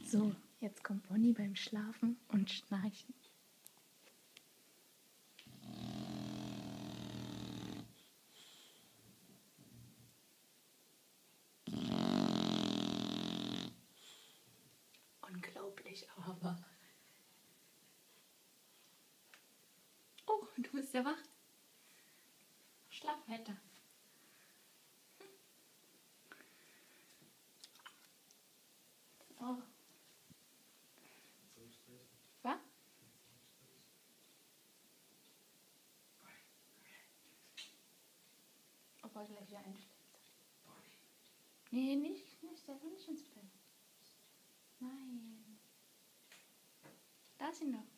So, jetzt kommt Bonnie beim Schlafen und Schnarchen. Unglaublich, aber... Oh, du bist ja wach. Schlaf weiter. Oh. Was? Ob er gleich wieder einschläft. Nee, nicht. Der will nicht ins Bett. Nein. Da ist ihn doch.